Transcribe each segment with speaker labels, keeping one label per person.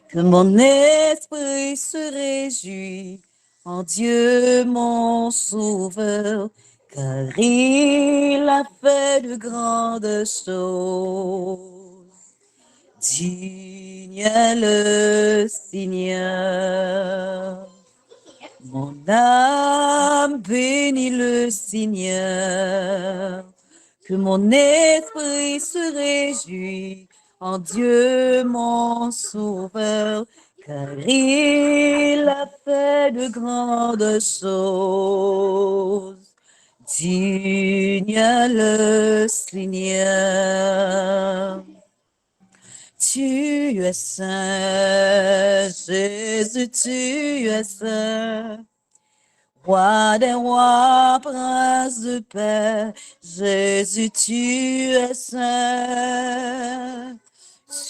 Speaker 1: Que mon esprit se réjouit en Dieu mon sauveur, car il a fait de grandes choses. Digne le Seigneur. Mon âme bénit le Seigneur. Que mon esprit se réjouit en Dieu mon sauveur, car il a fait de grandes choses. Digne le Seigneur. Tu es saint, Jésus, tu es saint. Roi des rois, prince de paix, Jésus, tu es saint.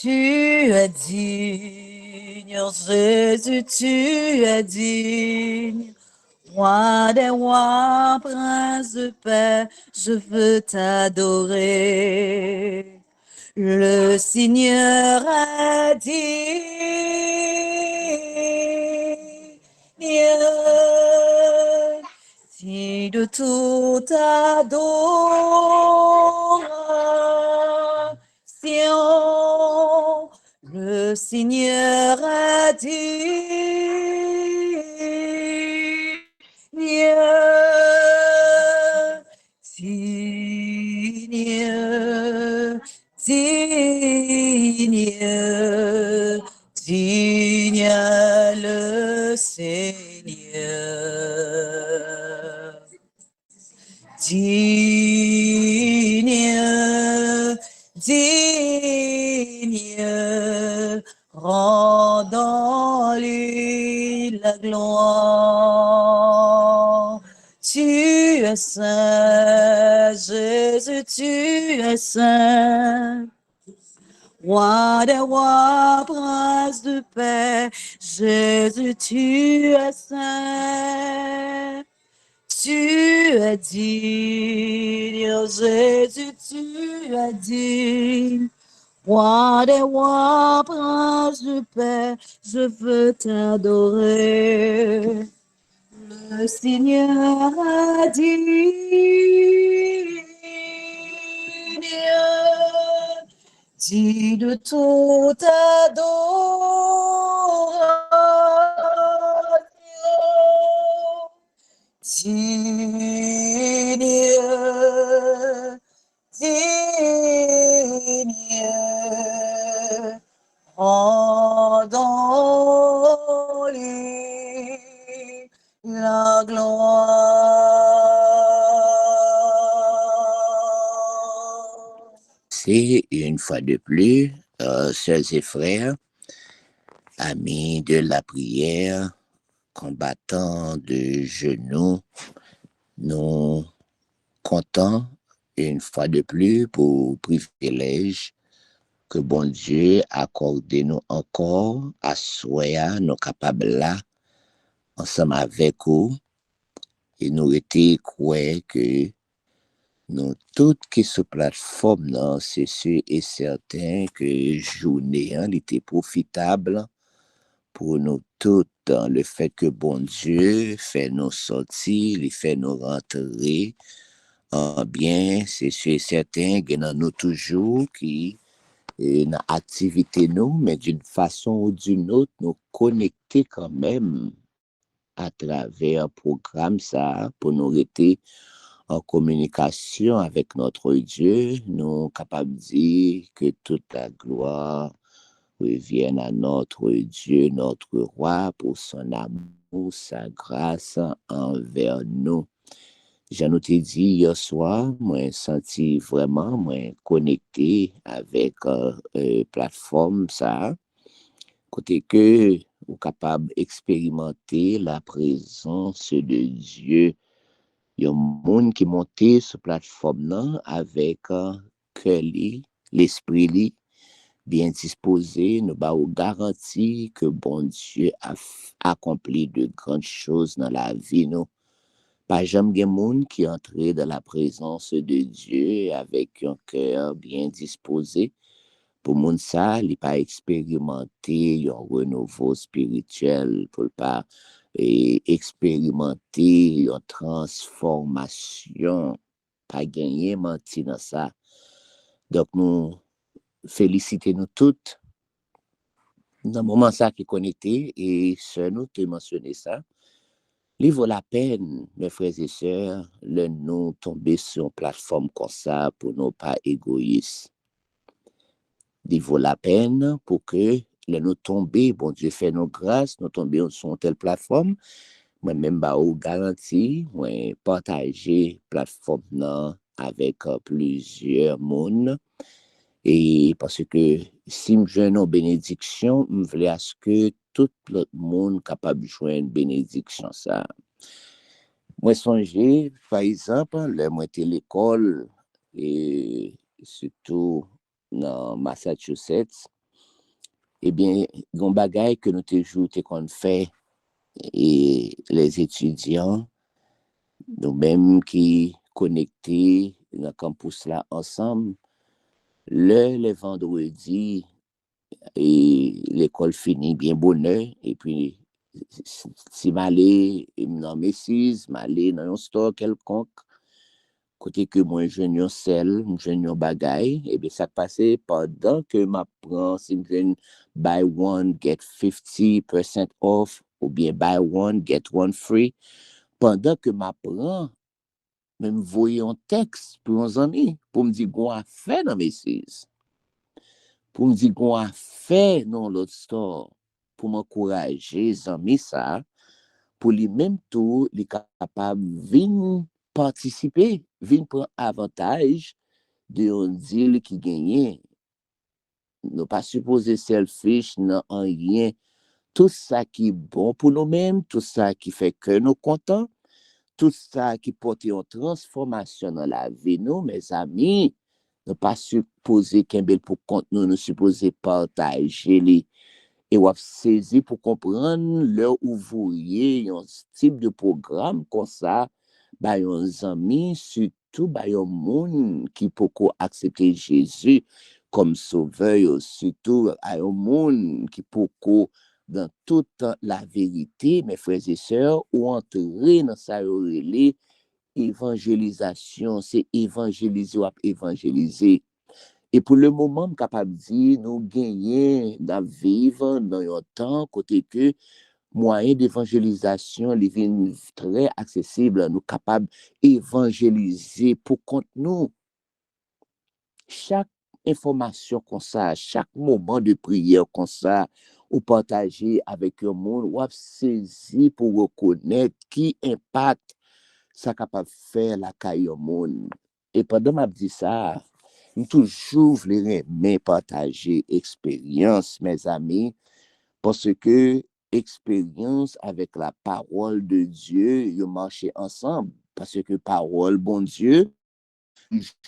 Speaker 1: Tu es digne, Jésus, tu es digne. Roi des rois, prince de paix, je veux t'adorer. Le Seigneur a dit, si de toute adoration, le Seigneur a dit, digne le Seigneur. Digne, rendons-lui la gloire. Tu es saint, Jésus, tu es saint. Roi des rois, prince de paix, Jésus, tu es saint. Tu es digne, Jésus, tu es digne. Roi des rois, prince de paix, je veux t'adorer. Le Seigneur a dit, dis de toute adoration, digne, rendons-lui la gloire.
Speaker 2: C'est une fois de plus, sœurs et frères, amis de la prière, combattants de genoux, nous comptons une fois de plus pour privilège que bon Dieu accorde nous encore à soya nous capables là ensemble avec vous et nous étions croyés que nous toutes qui sur plateforme là, c'est sûr et certain que journée était profitable pour nous toutes dans le fait que bon Dieu fait nous sortir, il fait nous rentrer en bien, c'est sûr et certain que nous toujours qui dans activité nous, mais d'une façon ou d'une autre, nous connecter quand même à travers un programme ça pour nous rester en communication avec notre Dieu, nous capables de dire que toute la gloire revienne à notre Dieu, notre roi, pour son amour, sa grâce envers nous. Je nous t'ai dit hier soir, moi senti vraiment moi connecté avec plateforme ça, côté que ou capable d'expérimenter la présence de Dieu. Il y a un monde qui monte sur plateforme là avec cœur l'esprit bien disposé, nous avons garanti que bon Dieu a accompli de grandes choses dans la vie nous. Pas jamais des monde qui entré dans la présence de Dieu avec un cœur bien disposé Pour moun ça, il pas expérimenté un renouveau spirituel, pour pas expérimenter une transformation, pas gagner menti dans ça. Donc nous félicitons nous toutes dans le moment ça qui est connecté et ce nous te mentionné ça. Il vaut la peine, mes frères et sœurs, de nous tomber sur une plateforme comme ça pour nous pas égoïstes. Il vaut la peine pour que nous tomber, bon Dieu fait nos grâces, nous tomber sur une telle plateforme. Moi-même, bah, ou garantie, moi, partager plateforme là avec plusieurs monde. Et parce que si je joue une bénédiction, je voulais à ce que tout le monde capable de jouer une bénédiction ça. Moi, songer, par exemple, moi, j'étais à l'école, et surtout dans Massachusetts, eh bien, il y a un bagage que nous toujours qu'on fait, et les étudiants, nous-mêmes qui connectés dans le campus là ensemble, le vendredi, et l'école finit bien bonne heure, et puis, si m'aller dans Macy's, m'aller dans un store quelconque, côté que moi je sel, je bagay, et bien ça passait pendant que m'apprend si je buy one get 50% off ou bien buy one get one free, pendant que m'apprend même voyer un texte pour un ami pour me dire qu'on a fait dans Macy's, pour me dire qu'on a fait dans l'autre store, pour m'encourager les amis ça, pour lui même tout, les capable de venir participer, venir prendre avantage de un deal qui gagne. Nous pas supposé selfish, non, en rien. Tout ça qui est bon pour nous-mêmes, tout ça qui fait que nous contents, tout ça qui porte une transformation dans la vie, nous, mes amis, nous pas supposé qu'un bel pour compte nous, nous supposé partager les et on saisi pour comprendre leur ouvrier un type de programme comme ça, bah un ami surtout bah un monde qui peut accepter Jésus comme sauveur, surtout à un monde qui peut dans toute la vérité, mes frères et sœurs, ou entrer dans sa relais évangélisation, c'est évangéliser ou évangéliser. Et pour le moment, je suis capable de dire, nous gagnons dans vivre dans un temps côté que moyen d'évangélisation les vignes très accessible, nous capables d'évangéliser pour compte nous. Chaque information comme ça, chaque moment de prière comme ça, ou partager avec le monde, ou saisir pour reconnaître qui impact ça capable de faire la caille au monde. Et pendant que je dis ça, je toujours voulais partager expérience, mes amis, parce que expérience avec la parole de Dieu, ils marchaient ensemble. Parce que parole, bon Dieu,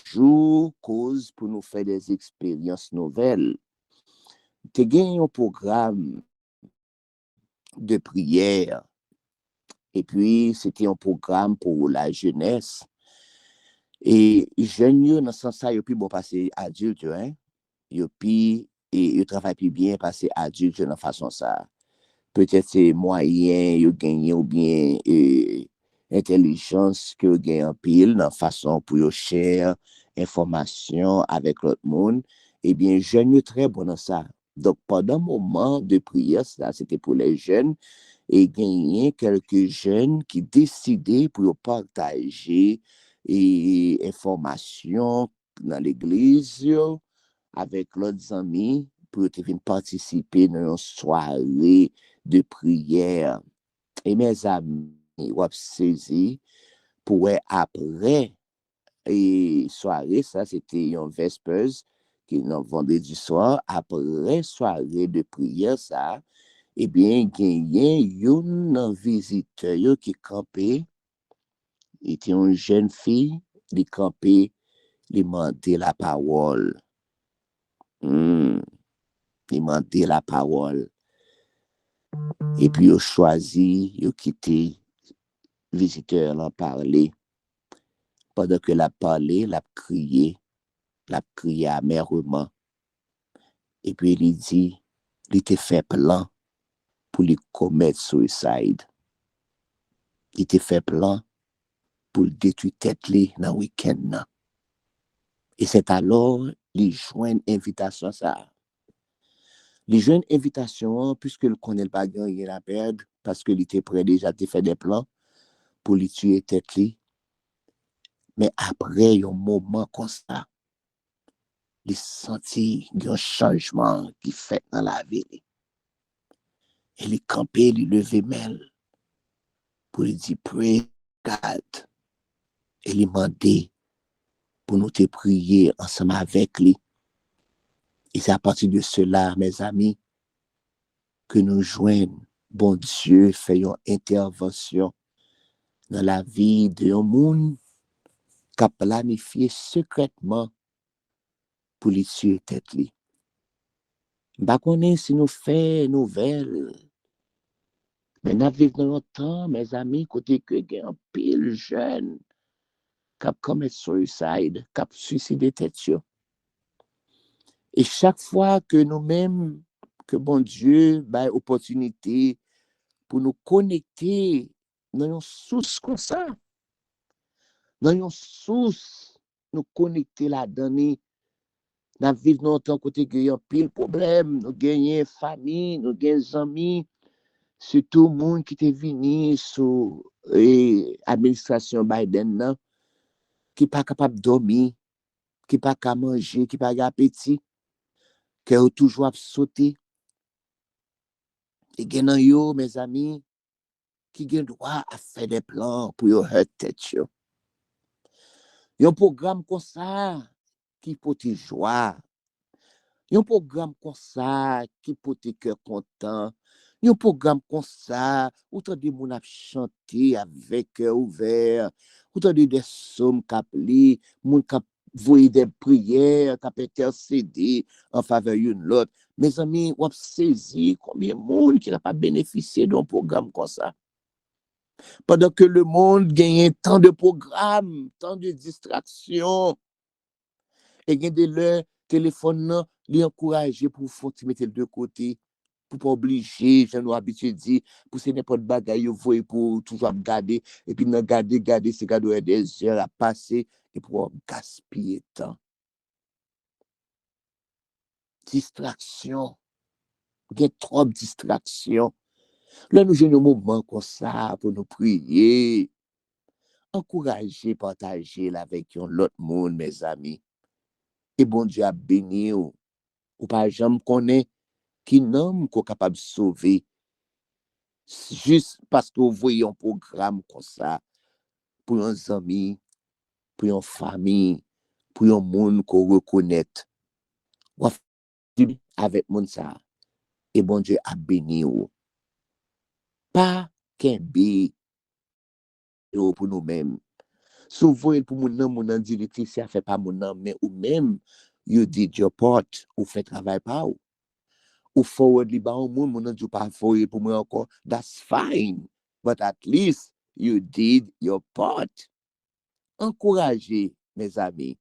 Speaker 2: joue cause pour nous faire des expériences nouvelles. Tu as gagné un programme de prière, et puis c'était un programme pour la jeunesse. Et jeunes, dans ce sens-là, ils ont pu bon passer adulte, hein. Ils ont pu, et ils travaillent plus bien passer adulte de façon ça. Peut-être c'est moyen, ils gagnent ou bien intelligence que gagnent en pile dans façon pour ils share information avec l'autre monde. Eh bien, jeunes, très bon dans ça. Donc, pendant un moment de prière, ça, c'était pour les jeunes, et gagner quelques jeunes qui décidaient pour partager et informations dans l'église avec leurs amis pour venir participer dans une soirée de prière. Et mes amis, ont saisi pour après et soirée, ça c'était un vespers qui est vendredi soir, après soirée de prière, ça, eh bien, il y a un visiteur qui campait, était une jeune fille, qui campait, qui demandait la parole. Il demandait la parole. Et puis, il a choisi, il a quitté le visiteur, là, parler. Pendant que l'a parlé, l'a crié amèrement. Et puis il dit, il était fait plan pour lui commettre suicide. Il était fait plan pour détruire tête li dans le week-end. Nan. Et c'est alors les joint invitation ça. Les jeunes invitations, puisque le connaît pas gagné la perdre, parce qu'il était prêt déjà de faire des plans pour lui tuer tête li. Mais après, un moment comme ça, il sentit un changement qui fait dans la vie. Et il campait, il levait main pour lui dire, pray God. Et il demandait pour nous te prier ensemble avec lui. Et c'est à partir de cela, mes amis, que nous joignons, bon Dieu, faisons intervention dans la vie d'un monde qui a planifié secrètement pour lui tuer tête li. Bah connaît si nous faisons nouvelle. Mais nous vivons dans notre temps, mes amis, côté que il y a un pile jeune qui a commis suicide, qui a suicidé tête. Et chaque fois que nous-mêmes, que bon Dieu, bah, opportunité pour nous connecter dans une source comme ça, dans une source, nous connecter là-dedans, nous vivons dans temps côté que y a pile problème, nous gagnons famille, nous gagnons amis, surtout le monde qui est venu sous l'administration Biden, nan, qui n'est pas capable de dormir, qui n'est pas capable de manger, qui n'a pas d'appétit, qui est toujours à sauter. Et gagnant yo, mes amis, qui ont droit à faire des plans pour yo hurt tête yo. Un programme comme ça qui peut te joie. Un programme comme ça qui peut te cœur content. Un programme comme ça où tu as des gens chanter avec cœur ouvert. Où tu as des sommes qui appellent, gens qui voient des prières, qui intercéder en faveur d'une l'autre. Mes amis, on a saisi combien de monde qui n'a pas bénéficié d'un programme comme ça. Pendant que le monde gagne tant de programmes, tant de distractions, et gagne de leur téléphone, les encourager pour mettre de côté, pour pas obliger, je nous habitué dire, pour ce n'importe bagaille, vous voyez, pour toujours garder, et puis garder, c'est garder des heures à passer, et pour gaspiller temps. Distraction, il y a trop de distractions. Là, nous avons un moment comme ça pour nous prier. Encourager, partager avec l'autre monde, mes amis. Et bon Dieu a béni ou pas jamais connaît qui n'homme qu'on capable de sauver juste parce que vous voyez un programme comme ça pour un ami, pour une famille, pour un monde qu'on reconnaît. Ou avec monde ça. Et bon Dieu a béni ou. Pas qu'un bé pour nous-mêmes. Souvent, pour mon nom dit Laetitia fait pas mon nom, mais ou même, you did your part, ou fait travail pas ou. Ou forward li ba ou mon nom dit pas forward pour moi encore, that's fine. But at least you did your part. Encouragez, mes amis.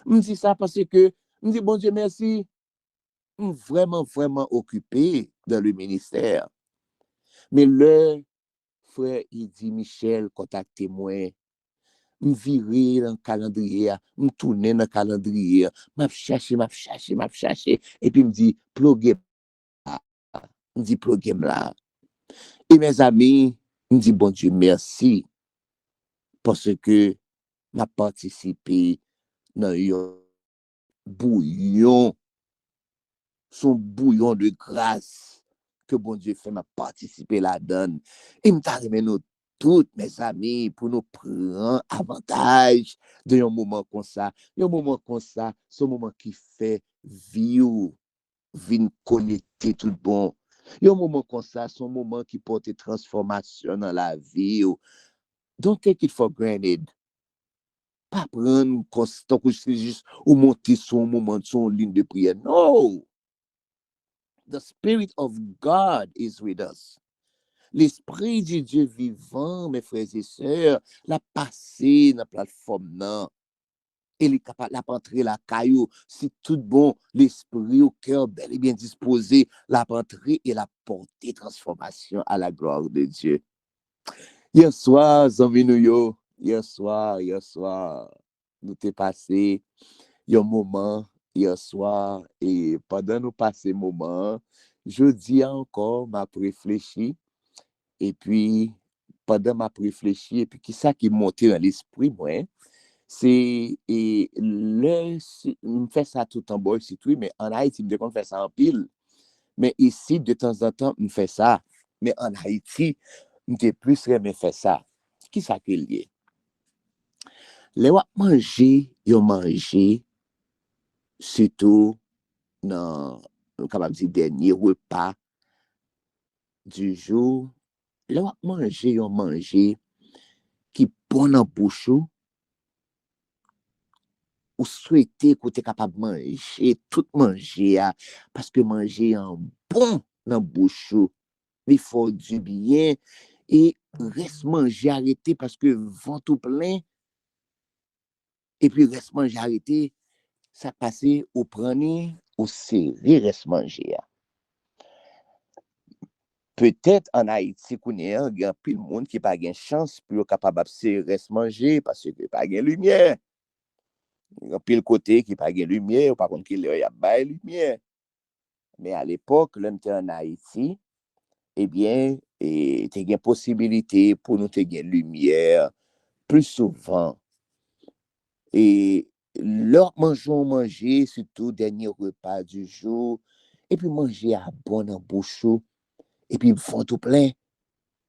Speaker 2: Je dis ça parce que, je dis bon Dieu merci, je suis vraiment, vraiment occupé dans le ministère. Mais le frère, il dit, Michel, contactez-moi. Je virer dans le calendrier, je tourner dans le calendrier, je chercher, et puis je me dis, pluguez là. Je dis, pluguez là. Et mes amis, je me dis, bon Dieu, merci, parce que je participé dans un bouillon, son bouillon de grâce que bon Dieu fait m'a participer là-dedans. Et me remercie nous toutes mes amis pour nous prendre avantage de un moment comme ça. Un moment comme ça, ce moment qui fait vivre, vin connecter tout bon. Un moment comme ça, ce moment qui porte transformation dans la vie. Don't take it for granted. Pas prendre constant que c'est juste ou monter son moment, son ligne de prière. No! The Spirit of God is with us. L'Esprit de Dieu vivant, mes frères et sœurs, l'a passé dans la plateforme. Non. il est capable d'entrer la caillou. Si tout bon, l'esprit au cœur bel et bien disposé, la entrer et la porter transformation à la gloire de Dieu. Hier soir, zami nou yo, hier soir, nous t'es passé un moment, hier soir, et pendant nous passer moment, je dis encore, m'a réfléchi, et puis, pendant m'a réfléchi, et puis, qui ça qui montait dans l'esprit, moi, c'est, et on fait ça tout en bas, c'est tout, mais en Haïti, on fait ça en pile, mais ici, de temps en temps, on fait ça, mais en Haïti, on t'es plus aimé faire ça. Qui ça qui est lié? Les wap manger, yo manger, surtout dans, capable dire, dernier repas du jour. Les wap manger, yo manger, qui bon en bouche ou souhaiter que tu es capable de manger, tout manger, parce que manger en bon dans bouche, il faut du bien, et reste manger arrêter parce que vent tout plein, et puis reste manger arrêter, ça passe au prendre, au serrer, reste manger. Peut-être en Haïti, il y a plus de monde qui n'a pas de chance pour être capable de se reste manger parce qu'il n'y a pas de lumière. Il y a plus côté qui n'a pas de lumière, par contre, il y a pas de lumière. Mais à l'époque, là, on en Haïti, eh bien, il y a une possibilité pour nous de gagner lumière plus souvent. Et leur manger, surtout dernier repas du jour, et puis manger à bon en bouche, et puis font tout plein.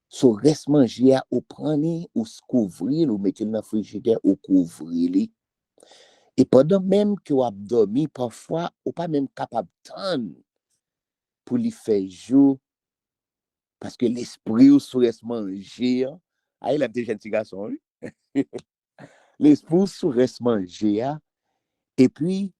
Speaker 2: So reste manger ou prendre ou se couvrir ou mettre dans le frigidaire ou couvrir. Et pendant même que vous avez dormi, parfois, ou pas même capable de pour lui faire jour, parce que l'esprit ou sous reste manger. Ah, il a déjà un petit garçon, oui. L'esprit sous reste manger. Et puis,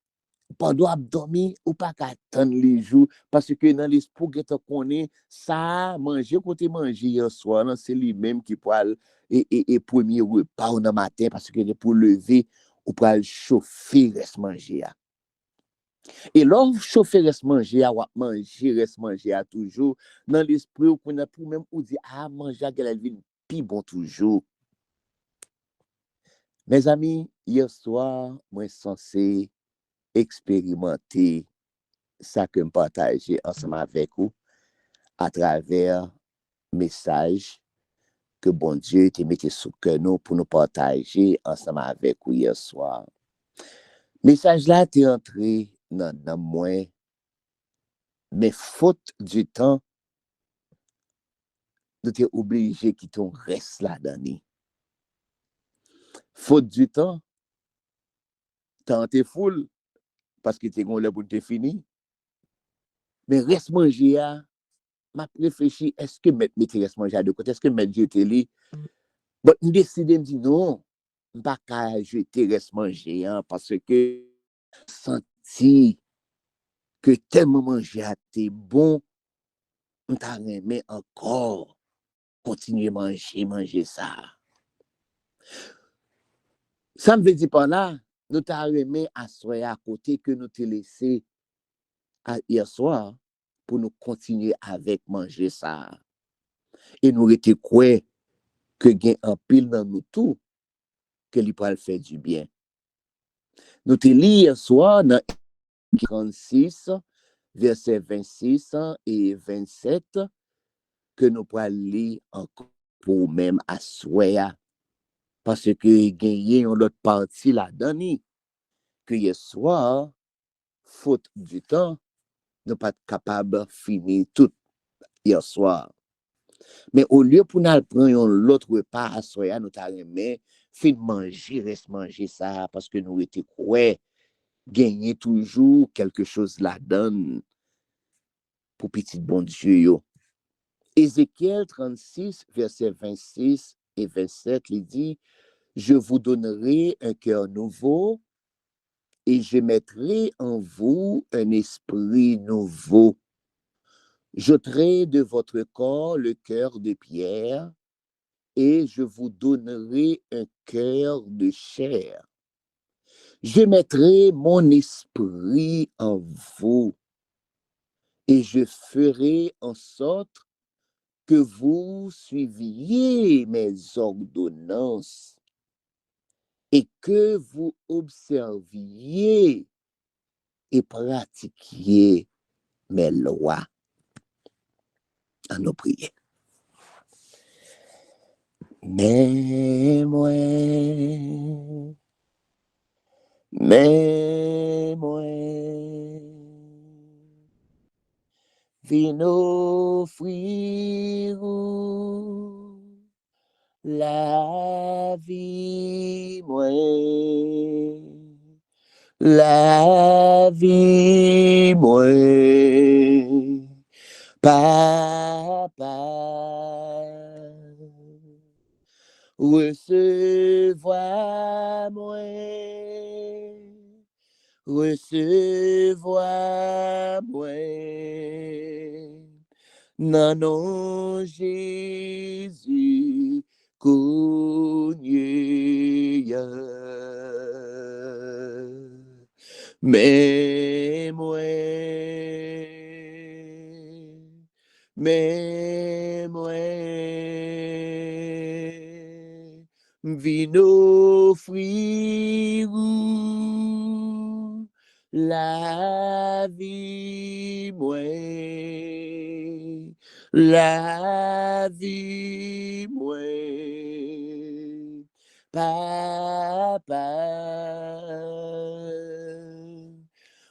Speaker 2: pendant que dormi, ou pas attendre les jours, parce que dans l'esprit, que connaît, ça, manger, côté manger hier soir, c'est lui-même qui peut et premier repas dans le matin, parce que pour lever, ou pour chauffer, reste manger. Et l'on chauffer, reste manger, ou manger, reste manger toujours, dans l'esprit, ou qu'on a pour même, ou dit, manger, qu'elle vie plus bon toujours. Mes amis, hier soir, moi, censé expérimenter ça que me partager ensemble avec vous à travers message que bon Dieu t'a mis sous cœur nous pour nous partager ensemble avec vous hier soir. Message là t'est entré dans moi, mais faute du temps, nous t'es obligé qui ton reste là dedans. Faute du temps, temps t'es full parce que t'es gon là pour te fini. Mais reste manger m'a réfléchi, est-ce que mettre reste manger de côté, est-ce que mettre jeter li. Bon, je décide de me dire non, je ne vais pas jeter reste manger parce que senti que tellement manger a été bon, on t'a aimé encore continuer manger ça. Ça me veut dire par là, nous t'a aimé asseoir à côté que nous te laissé hier soir pour nous continuer avec manger ça. Et nous étions quoi que gain en pile dans nous tout que lui pourra faire du bien. Nous te lis hier soir dans 36 versets 26 et 27 que nous pourrons lire encore pour même à soir parce que gagner une autre partie là-dedans que hier soir faute du temps nous pas capable de finir tout hier soir. Mais au lieu pour nous prendre l'autre repas à soir nous t'arrêter fin manger reste manger ça parce que nous étions quoi gagner toujours quelque chose là-dedans pour petit bon Dieu yo. Ézéchiel 36, versets 26 et 27, il dit, je vous donnerai un cœur nouveau et je mettrai en vous un esprit nouveau. J'ôterai de votre corps le cœur de pierre et je vous donnerai un cœur de chair. Je mettrai mon esprit en vous et je ferai en sorte que vous suiviez mes ordonnances et que vous observiez et pratiquiez mes lois en nos prières. Mais moi, vin offrir la vie, papa, recevoir moi, non, non, Jésus, connu, mais moi, mais moi, vin offrir la vie, papa,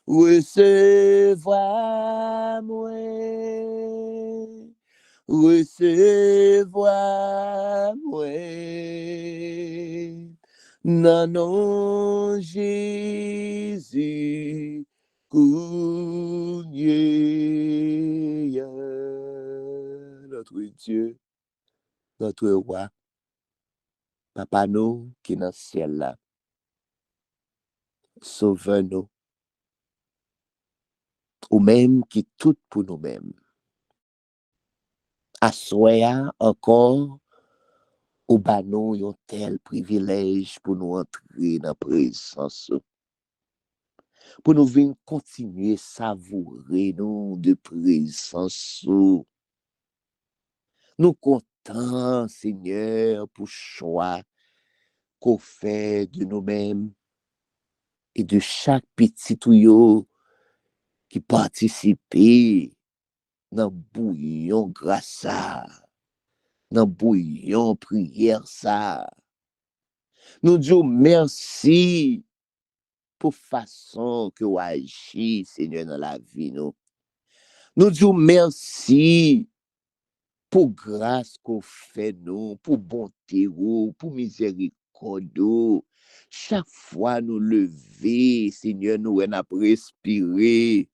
Speaker 2: recevoir moi, non, non, Jésus, connu, notre Dieu, notre roi, papa nous qui est dans le ciel là, sauve-nous, ou même qui tout pour nous-mêmes. Assoya encore, ou ba nous yon tel privilège pour nous entrer dans la présence, pour nous venir continuer à savourer nous de présence. Nous comptons, Seigneur, pour choix qu'on fait de nous-mêmes et de chaque petit tuyau qui participe dans le bouillon grâce à, dans le bouillon prière ça. Nous disons merci pour façon que vous agissez, Seigneur, dans la vie. Nous disons merci pour grâce qu'on fait nous, pour bonté, pour miséricorde. Chaque fois nous lever, Seigneur, nous respirer,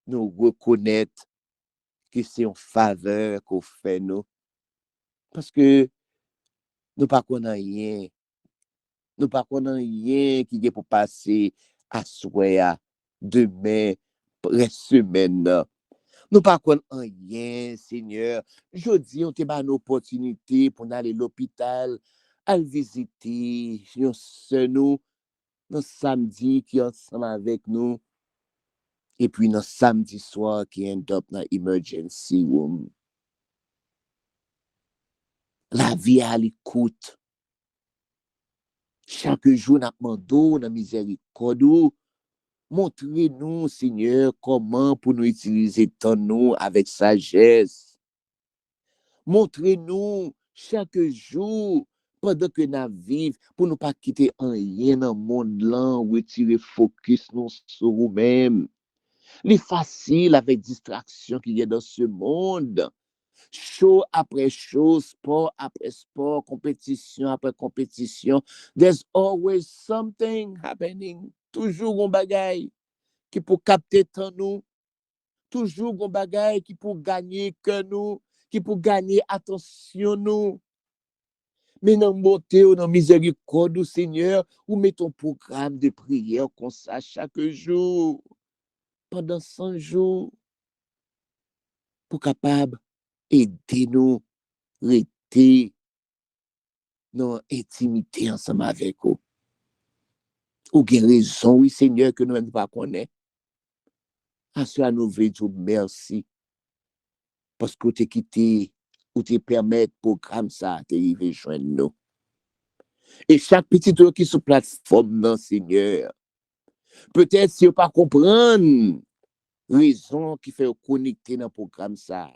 Speaker 2: nous reconnaître que c'est une faveur qu'on fait nous. Parce que nous ne connaissons rien. Nous ne connaissons rien qui est pour passer à soir, demain, semaine. Nous ne connaissons rien, Seigneur. Je dis, on t'a une opportunité pour aller à l'hôpital, à visiter nous, nos samedi qui est ensemble avec nous, et puis nos samedi soir qui est dans l'emergency room. La vie à l'écoute. Chaque jour, nous demandons dans miséricorde. Montrez-nous, Seigneur, comment pour nous utiliser ton nom avec sagesse. Montrez-nous chaque jour, pendant que nous vivons, pour ne pas quitter rien dans le monde là, retirer focus nous sur nous-mêmes. C'est facile avec distraction qu'il y a dans ce monde. Show après show, sport après sport, compétition après compétition. There's always something happening. Toujours un bagaille qui pour capter temps nous. Toujours un bagaille qui pour gagner que nous, qui pour gagner attention nous. Mais dans beauté ou dans miséricorde, Seigneur, ou mettons un programme de prière comme ça chaque jour, pendant 100 jours, pour capable aider nous, rester dans l'intimité ensemble avec vous. Ou gen raison, oui, Seigneur, que nous ne pas connaître. À cela, nous voulons dire merci. Parce que tu quitté, ou tu permet programme ça, de arriver joindre nous. Et chaque petit truc qui est sur plateforme, non, Seigneur. Peut-être si vous pas comprendre raison qui fait connecter dans le programme ça.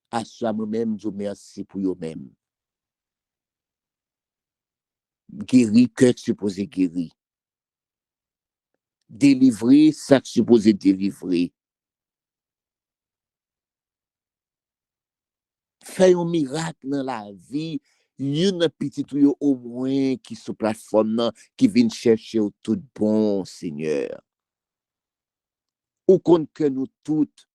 Speaker 2: À soi moi-même, je merci pour vous-même. Guérir, que tu supposé guérir. Délivrer, ça que supposé délivrer. Faire un miracle dans la vie. Une petite ou au moins qui sur plateforme qui vient chercher tout bon, Seigneur. Ou compte que nous toutes,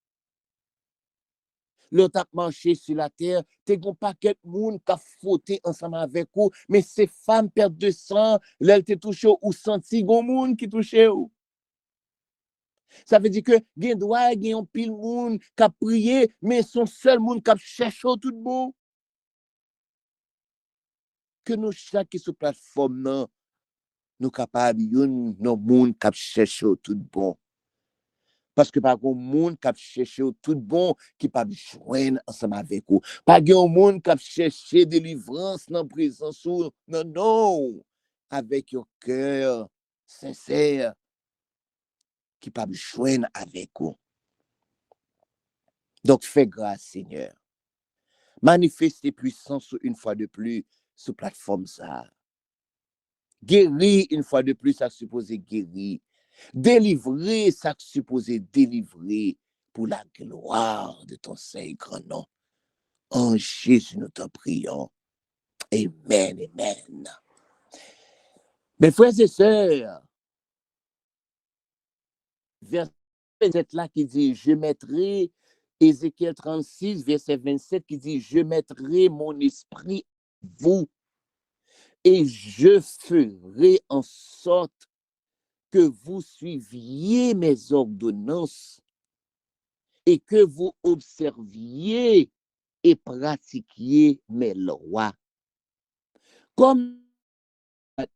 Speaker 2: le tap marché sur la terre, t'es un paquet de monde qui a fauté ensemble avec vous, mais ces femmes perdent de sang, l'elles te touché ou senti gon monde qui touché ou. Ça veut dire que gen doit gen un pile monde qui a prié, mais son seul monde qui a cherché tout bon. Que nous chaque qui sur plateforme non, nous capables yon non monde qui a cherché tout bon. Parce que pas un monde qui a cherché tout bon qui pas joindre ensemble avec vous. Pas un monde qui a cherché délivrance dans la présence ou non, non. Avec un cœur sincère qui pas joindre avec vous. Donc, fais grâce, Seigneur. Manifestez puissance une fois de plus sur plateforme ça. Guérir une fois de plus, ça supposé guérir. Délivrer, ça supposé délivrer pour la gloire de ton Saint grand nom. En Jésus, nous t'en prions. Amen, amen. Mes frères et sœurs, verset 27 là qui dit, je mettrai, Ézéchiel 36, verset 27 qui dit, je mettrai mon esprit en vous et je ferai en sorte que vous suiviez mes ordonnances et que vous observiez et pratiquiez mes lois. Comme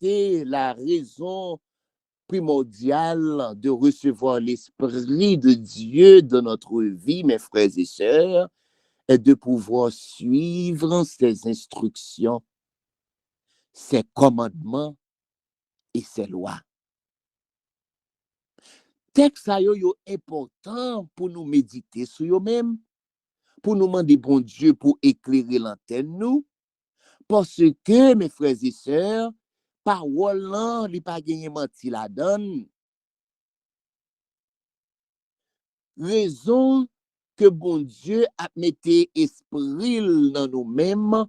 Speaker 2: la raison primordiale de recevoir l'Esprit de Dieu dans notre vie, mes frères et sœurs, est de pouvoir suivre ses instructions, ses commandements et ses lois. Texte ça yo important pour nous méditer sur eux-mêmes, pour nous demander bon Dieu pour éclairer l'antenne nous, parce que mes frères et sœurs, parole là, li pa gagné menti la donne. Raison que bon Dieu a mis esprit dans nous-mêmes,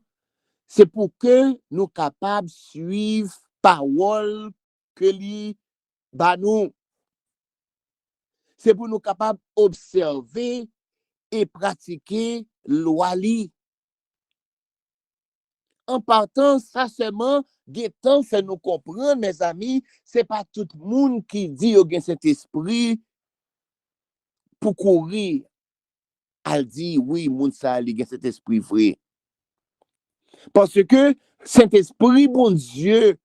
Speaker 2: c'est pour que nous capables de suivre parole que li ba nous. C'est pour nous capables d'observer et pratiquer loi li. En partant, ça seulement, Gétan fait nous comprendre, mes amis, c'est pas tout le monde qui dit au cet esprit pour courir. Elle dit, oui, moun sa li gen cet esprit vrai. Parce que cet esprit, bon Dieu,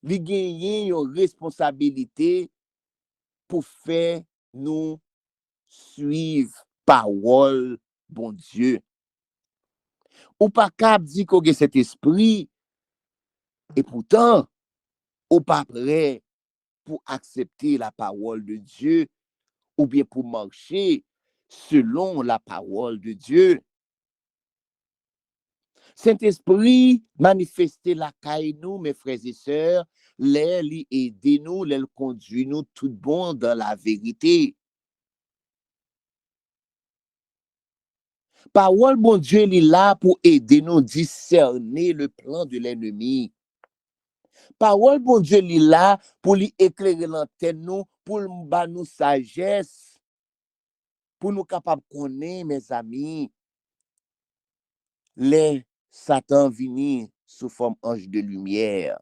Speaker 2: li gen une responsabilité pour faire nous suivre parole, bon Dieu. Ou pas cap dit qu'on gen cet esprit, et pourtant, ou pas prêt pour accepter la parole de Dieu, ou bien pour marcher selon la parole de Dieu. Saint-Esprit manifester la caille nous, mes frères et sœurs, les aider nous, les conduire nous tout bon dans la vérité. Parole, bon Dieu, il est là pour aider nous discerner le plan de l'ennemi. Parole, bon Dieu, il est là pour lui éclairer l'antenne nous, pour nous donner sagesse, pour nous capables de connaître, mes amis, les Satan venir sous forme ange de lumière.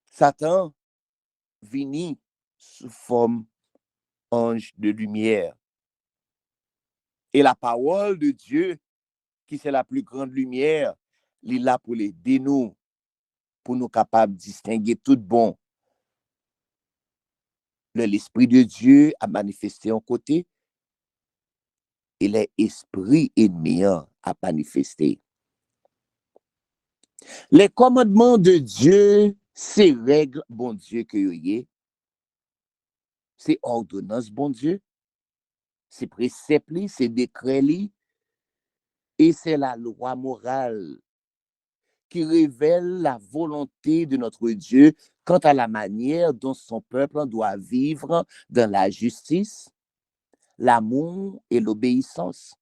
Speaker 2: Satan venir sous forme ange de lumière. Et la parole de Dieu, qui c'est la plus grande lumière, il est là pour l'aider nous pour nous capables de distinguer tout bon. L'Esprit de Dieu a manifesté en côté et l'esprit ennemi a manifesté. Les commandements de Dieu, c'est règles, bon Dieu, que y est. C'est ordonnance, bon Dieu. C'est préceptes, c'est décrets, et c'est la loi morale qui révèle la volonté de notre Dieu quant à la manière dont son peuple doit vivre dans la justice, l'amour et l'obéissance.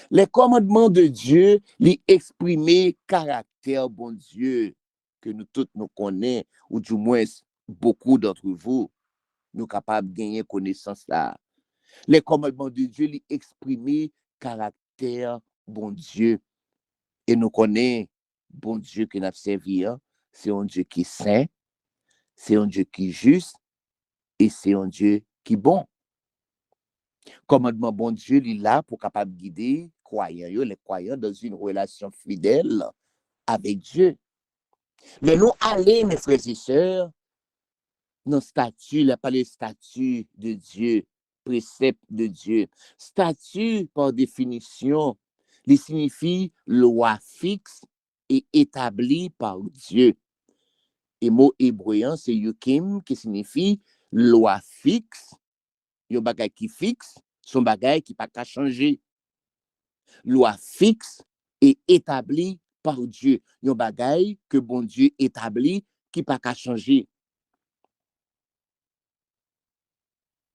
Speaker 2: Les commandements de Dieu, les exprimer caractère, bon Dieu, que nous tous nous connaissons, ou du moins beaucoup d'entre vous, nous capables de gagner connaissance là. Les commandements de Dieu, les exprimer caractère, bon Dieu. Et nous connaissons, bon Dieu que nous avons servi, c'est un Dieu qui est saint, c'est un Dieu qui est juste, et c'est un Dieu qui est bon. Commandement bon Dieu, il est là pour capable guider les croyants dans une relation fidèle avec Dieu. Mais nous allons, mes frères et sœurs, dans le statut, là, pas le statut de Dieu, précepte de Dieu. Statut, par définition, il signifie loi fixe et établie par Dieu. Et mot hébreu, c'est yukim, qui signifie loi fixe, un bagage qui fixe, son bagage qui pas qu'à changer. Loi fixe et établie par Dieu. Un bagage que bon Dieu établit qui pas qu'à changer.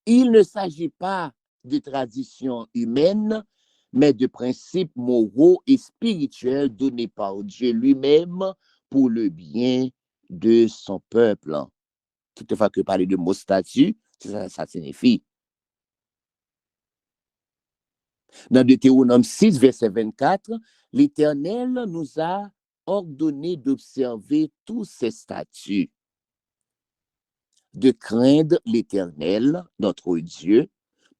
Speaker 2: Il ne s'agit pas de traditions humaines, mais de principes moraux et spirituels donnés par Dieu lui-même pour le bien de son peuple. Toutefois que parler de mot statut, ça signifie. Dans Deutéronome 6, verset 24, l'Éternel nous a ordonné d'observer tous ces statuts, de craindre l'Éternel, notre Dieu,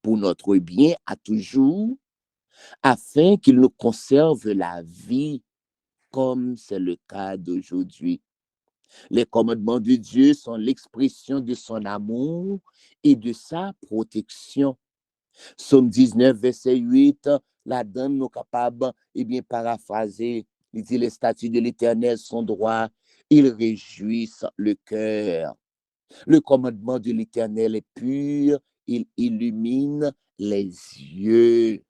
Speaker 2: pour notre bien à toujours, afin qu'il nous conserve la vie, comme c'est le cas d'aujourd'hui. Les commandements de Dieu sont l'expression de son amour et de sa protection. Psaume 19, verset 8, la donne nous capable, paraphraser, il dit les statuts de l'Éternel sont droits, ils réjouissent le cœur. Le commandement de l'Éternel est pur, il illumine les yeux.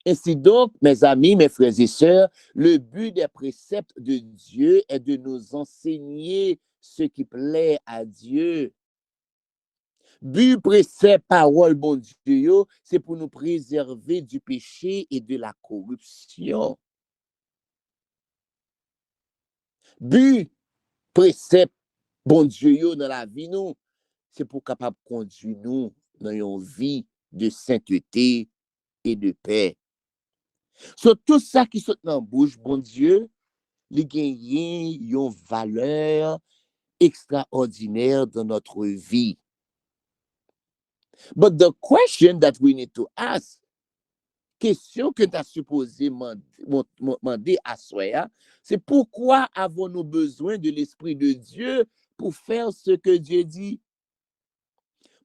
Speaker 2: Ainsi donc, mes amis, mes frères et sœurs, le but des préceptes de Dieu est de nous enseigner ce qui plaît à Dieu. But, précepte, parole, bon Dieu, c'est pour nous préserver du péché et de la corruption. But, précepte, bon Dieu, dans la vie, nous, c'est pour capable conduire nous dans une vie de sainteté et de paix. Sur tout ça qui saute dans la bouche, bon Dieu, il gagne une valeur extraordinaire dans notre vie. But the question that we need to ask, question que tu as supposé demander à soi, c'est pourquoi avons-nous besoin de l'Esprit de Dieu pour faire ce que Dieu dit?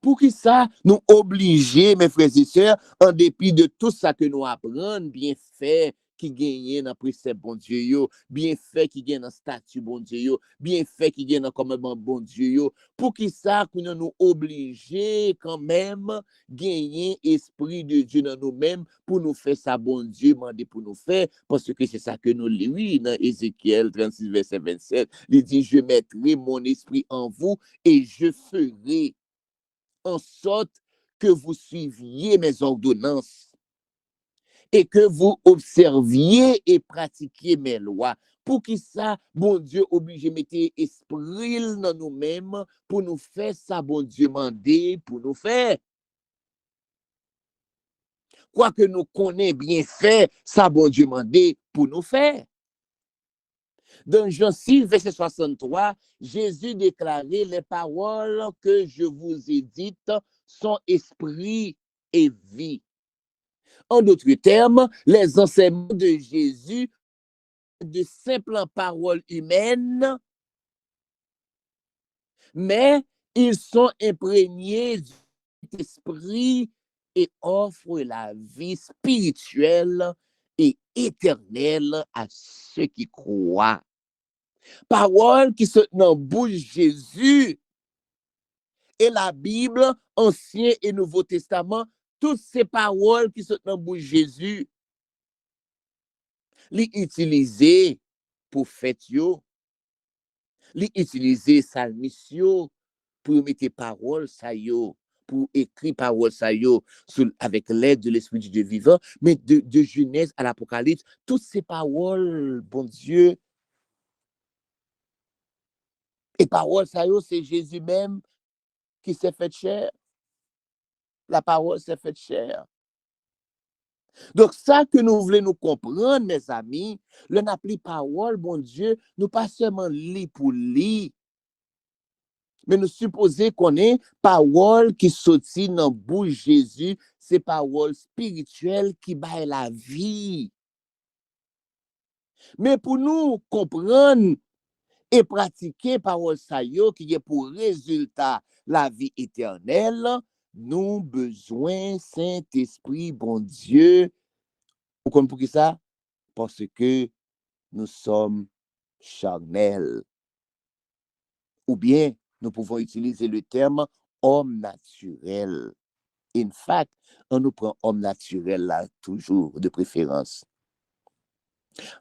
Speaker 2: Pour qui ça nous obliger, mes frères et sœurs, en dépit de tout ça que nous apprenons, bien fait qui gagne dans précepte bon Dieu, bien fait qui gagne dans statut bon Dieu, bien fait qui gagne dans commandement bon Dieu, pour qui ça que nous obliger quand même gagner esprit de Dieu dans nous-mêmes pour nous faire ça bon Dieu mandé pour nous faire, parce que c'est ça que nous lisons dans Ézéchiel 36 verset 27, il dit je mettrai mon esprit en vous et je ferai en sorte que vous suiviez mes ordonnances et que vous observiez et pratiquiez mes lois. Pour qui ça, bon Dieu, obligé de mettre esprit dans nous-mêmes pour nous faire ça, bon Dieu, mandé pour nous faire. Quoi que nous connaissons bien fait, ça, bon Dieu, mandé pour nous faire. Dans Jean 6, verset 63, Jésus déclarait les paroles que je vous ai dites sont esprit et vie. En d'autres termes, les enseignements de Jésus de simples paroles humaines, mais ils sont imprégnés du esprit et offrent la vie spirituelle et éternelle à ceux qui croient. Paroles qui sont dans la bouche de Jésus et la Bible, Ancien et Nouveau Testament, toutes ces paroles qui sont dans la bouche de Jésus, les utiliser pour fête yo, les utiliser salmisio pour mettre paroles ça yo, pour écrire paroles ça yo avec l'aide de l'Esprit de Dieu vivant, mais de Genèse à l'Apocalypse, toutes ces paroles, bon Dieu, et paroles ça yo, c'est Jésus même qui s'est fait chair. La parole s'est fait chair. Donc, ça que nous voulons nous comprendre, mes amis, le n'appli parole, bon Dieu, nous pas seulement lit pour lire, mais nous supposer qu'on est parole qui sortit dans bouche Jésus, c'est parole spirituelle qui baille la vie. Mais pour nous comprendre et pratiquer parole ça yo, qui est pour résultat la vie éternelle, nous besoin Saint-Esprit, bon Dieu. Vous comprenez pour qui ça? Parce que nous sommes charnels. Ou bien, nous pouvons utiliser le terme homme naturel. In fact, on nous prend homme naturel là, toujours, de préférence.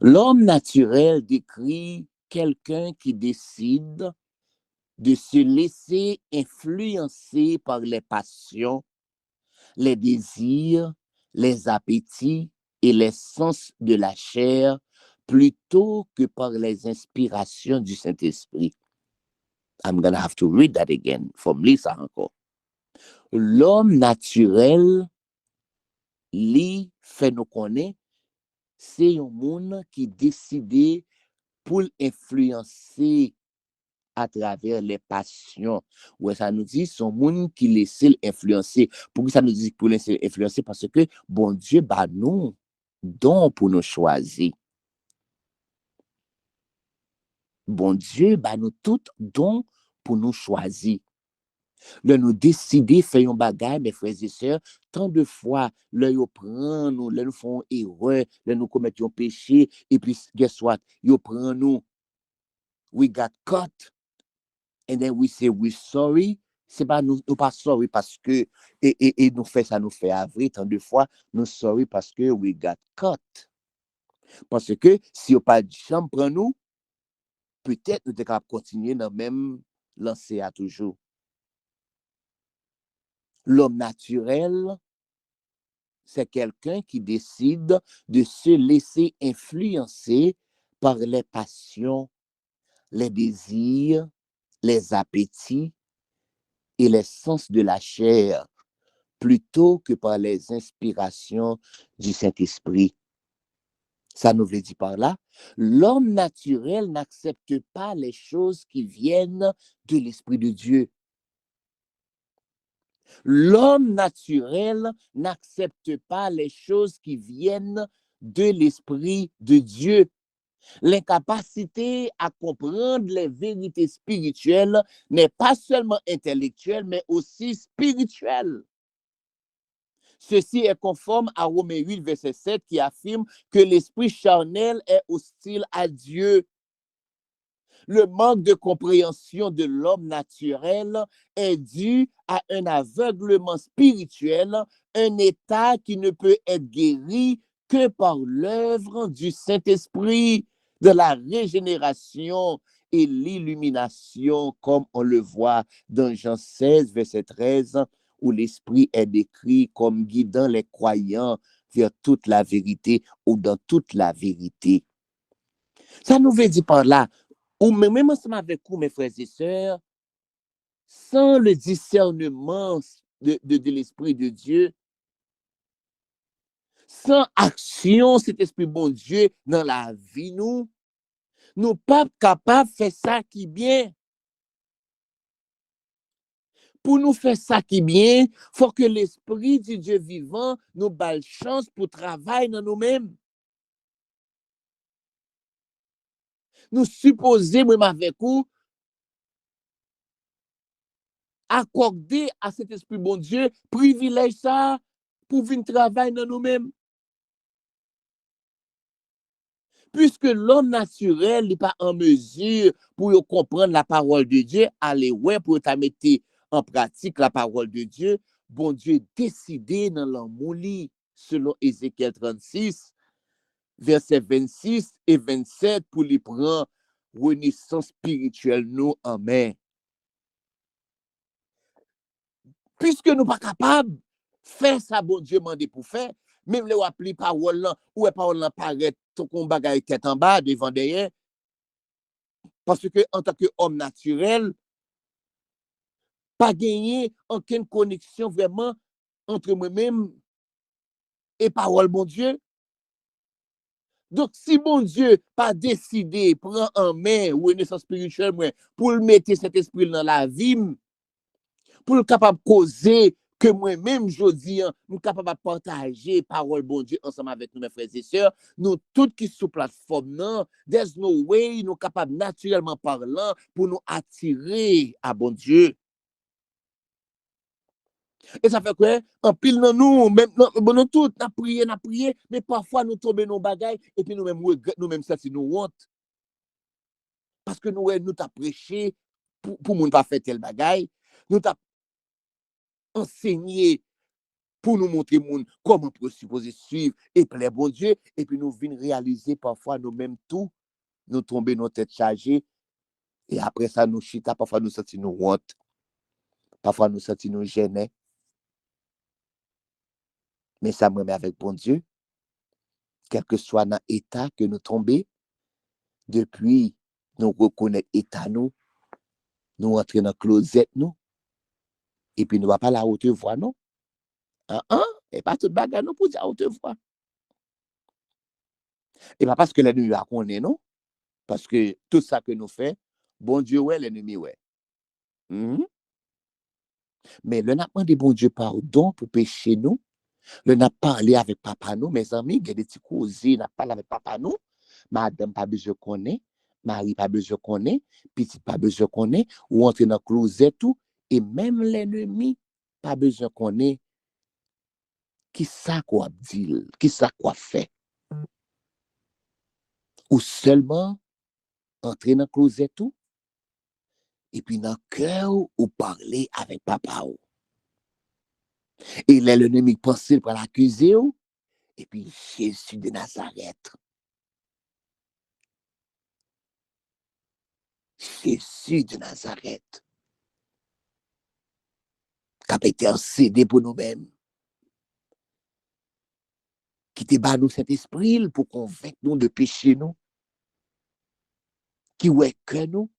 Speaker 2: L'homme naturel décrit quelqu'un qui décide de se laisser influencer par les passions, les désirs, les appétits et les sens de la chair plutôt que par les inspirations du Saint-Esprit. I'm going to have to read that again. From Lisa encore. L'homme naturel, li fait nous connaître, c'est un monde qui décide pour influencer à travers les passions. Ouais, ça nous dit, son monde qui laisse influencer. Pourquoi ça nous dit pour laisser influencer? Parce que, bon Dieu, bah nous, don pour nous choisir. Bon Dieu, bah nous tout don pour nous choisir. Le nous décider faire un bagage, mes frères et sœurs, tant de fois, le nous prend nous, le nous font erreur, le nous commettons péché, et puis, guess what? Yo prend nous, we got caught, and then we say we sorry. C'est pas nous pas sorry parce que, et nous fait ça, nous fait avrer, tant de fois, nous sorry parce que we got caught. Parce que, si on pas de chambre prend nous, peut-être nous devons continuer dans le même lancer à toujours. L'homme naturel, c'est quelqu'un qui décide de se laisser influencer par les passions, les désirs, les appétits et les sens de la chair, plutôt que par les inspirations du Saint-Esprit. Ça nous veut dire par là, l'homme naturel n'accepte pas les choses qui viennent de l'Esprit de Dieu. L'homme naturel n'accepte pas les choses qui viennent de l'Esprit de Dieu. L'incapacité à comprendre les vérités spirituelles n'est pas seulement intellectuelle, mais aussi spirituelle. Ceci est conforme à Romains 8, verset 7, qui affirme que l'esprit charnel est hostile à Dieu. Le manque de compréhension de l'homme naturel est dû à un aveuglement spirituel, un état qui ne peut être guéri que par l'œuvre du Saint-Esprit, de la régénération et l'illumination, comme on le voit dans Jean 16, verset 13, où l'Esprit est décrit comme guidant les croyants vers toute la vérité ou dans toute la vérité. Ça nous veut dire par là, ou même ensemble avec vous, mes frères et sœurs, sans le discernement de l'Esprit de Dieu, sans action, cet Esprit bon Dieu dans la vie, nous pas capables de faire ça qui est bien. Pour nous faire ça qui est bien, il faut que l'Esprit du Dieu vivant nous balle chance pour travailler dans nous-mêmes. Nous supposons, même avec vous, accorder à cet esprit bon Dieu, privilège ça pour venir travailler dans nous-mêmes. Puisque l'homme naturel n'est pas en mesure pour comprendre la parole de Dieu, aller ouais pour mettre en pratique la parole de Dieu, bon Dieu décidé dans l'amour selon Ézéchiel 36, versets 26 et 27 pour lui prendre renaissance spirituelle nous en main. Puisque nous pas capables de faire ça, bon Dieu m'a dit pour faire, même les appeler parole là, ou parole là paraît ton combat tête en bas, devant derrière, parce que en tant qu'homme naturel, pas gagné aucune connexion vraiment entre moi-même et parole bon Dieu. Donc, si bon Dieu pas décidé, prend en main ou renaissance spirituelle pour le mettre cet esprit dans la vie, pour le capable de causer que moi-même, je dis, nous capable de partager parole bon Dieu ensemble avec nos frères et sœurs, nous tous qui sont sur plateforme, non, there's no way, nous capables naturellement parlant pour nous attirer à bon Dieu. Et ça fait quoi? En pile dans nous, même nous tous, n'a prié, mais parfois nous tombons dans nos bagailles et puis nous-mêmes nous-mêmes ça c'est nous honte. Parce que nous t'a prêché pour nous pas faire tel bagaille, nous t'a enseigné pour nous montrer comment on supposé suivre et plaire bon Dieu et puis nous venons réaliser parfois nous-mêmes tout, nous tomber nos têtes chargées et après ça nous chita, parfois nous sentir nous honte, parfois nous sentir nous gênés. Mais ça me met avec bon Dieu, quel que soit dans l'état que nous tombons, depuis nous reconnaître l'état nous entrer dans le closet nous, et puis nous ne va pas la haute voix non. Et pas toute bagarre nous pour dire à haute voix. Et pas parce que l'ennemi a connaît non, parce que tout ça que nous faisons, bon Dieu ouais, l'ennemi ouais. Mais le n'a demandé bon Dieu pardon pour pécher nous, le n'a parlé avec papa nous, mes amis, il y a des petits cousins, n'a parlé avec papa nous, madame pas besoin connaît, Marie pas besoin connaît, petit pas besoin connaît, ou entrer dans le closet tout, et même l'ennemi pas besoin connaît qui ça quoi dit, qui ça quoi fait. Ou seulement entrer dans le closet tout, et puis dans le cœur, ou parler avec papa. Et l'ennemi pense pour l'accuser, et puis Jésus de Nazareth. Jésus de Nazareth. Qui a été cédé pour nous-mêmes. Qui te bat nous cet esprit pour convaincre nous de pécher nous. Qui ouais que nous.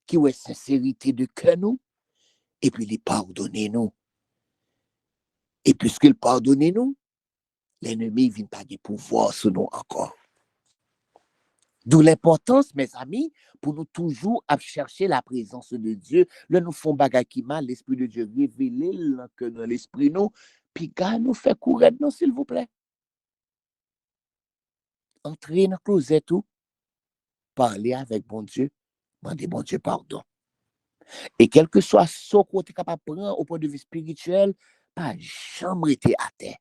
Speaker 2: Qui ouais sincérité de cœur nous. Et puis il pardonne nous. Et puisqu'il pardonne nous, l'ennemi ne vient pas de pouvoir sur nous encore. D'où l'importance, mes amis, pour nous toujours chercher la présence de Dieu. Là, nous faisons bagay qui mal, l'Esprit de Dieu révélé que dans l'Esprit nous, puis gars, nous fait courir, non, s'il vous plaît. Entrez dans le closet tout, parler avec bon Dieu, demander bon Dieu pardon. Et quel que soit ce qu'on est capable de prendre au point de vue spirituel, pas jamais été à terre.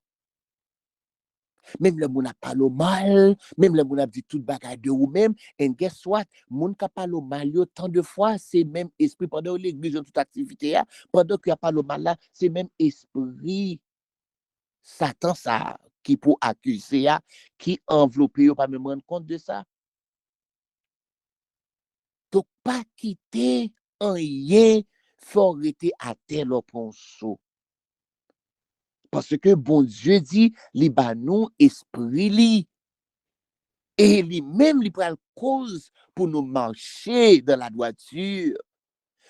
Speaker 2: Même le monde a parlé mal, même le monde a dit tout bagage de vous-même, et guess what? Monde qui a parlé mal tant de fois, c'est même esprit pendant l'église de toute activité, pendant qu'il a parlé mal là, c'est même esprit Satan ça qui pour accuser, qui enveloppe, pas même rendre compte de ça. Donc, pas quitter un rien, faut arrêter à tel ponceau. Parce que bon Dieu dit, li ba nous esprit li. Et lui-même, il prend cause pour nous marcher dans la droiture.